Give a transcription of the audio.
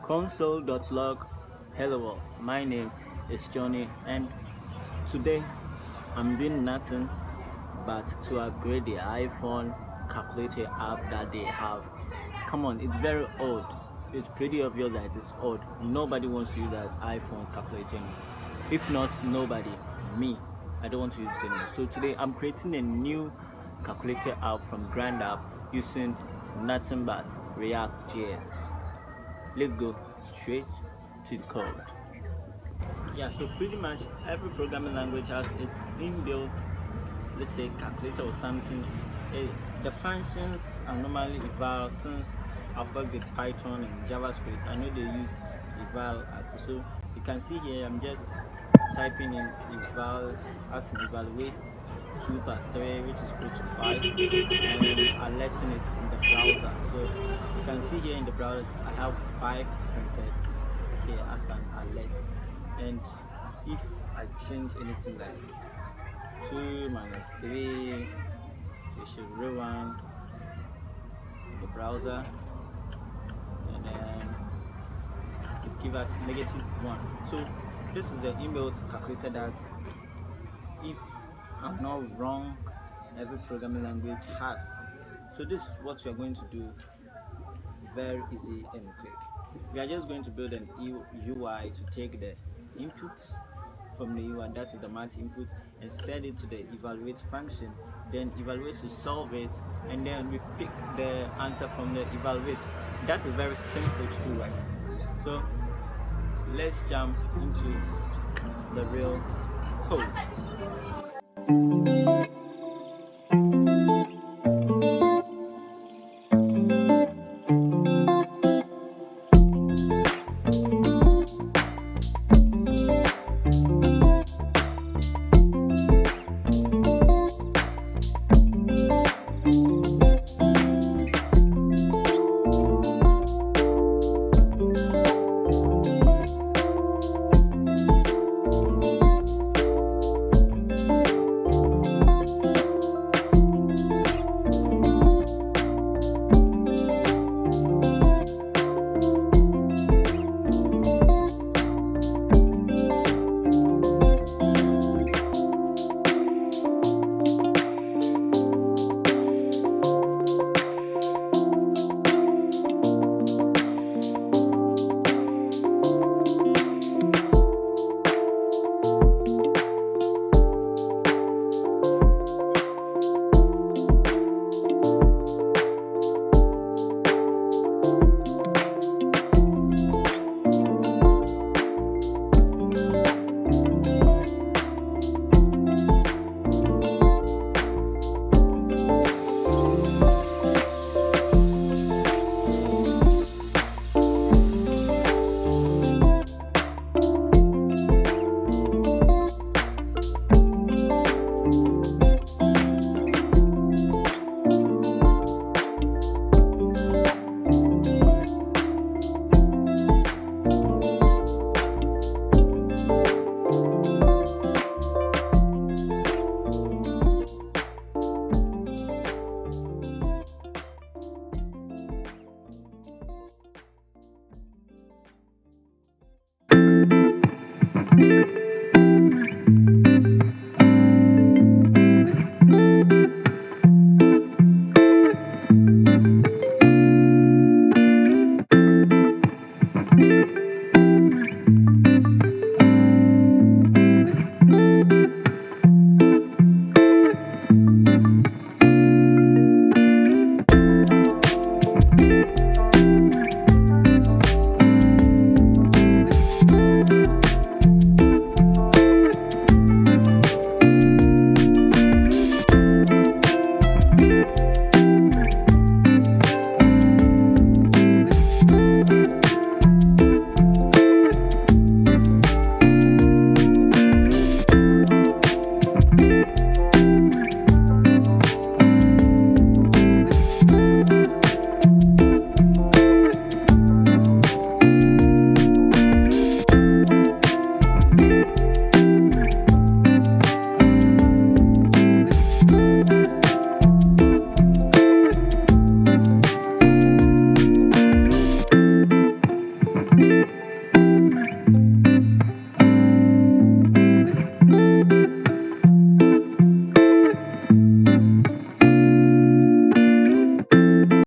console.log. Hello world, my name is Johnny, and today I'm doing nothing but to upgrade the iPhone calculator app that they have. Come on, it's very old. It's pretty obvious that it's old. Nobody wants to use that iPhone calculator anymore. If not nobody, me, I don't want to use it anymore. So today I'm creating a new calculator app from ground up using nothing but Reactjs. Let's go straight to the code. Yeah, so pretty much every programming language has its inbuilt, let's say, calculator or something. The functions are normally eval. Since I've worked with Python and JavaScript, I know they use eval as so. You can see here I'm just typing in eval as in evaluate 2 plus 3, which is equal to 5, and alerting it in the browser. So you can see here in the browser I have 5 printed here as an alert, and if I change anything like 2 minus 3, it should rewind the browser, and then it gives us -1. So this is the inbuilt calculator that, if I'm not wrong, every programming language has. So this is what we are going to do, very easy and quick. We are just going to build an UI to take the inputs from the UI, that is the math input, and set it to the evaluate function. Then evaluate will solve it, and then we pick the answer from the evaluate. That is very simple to do, right? So let's jump into the real code.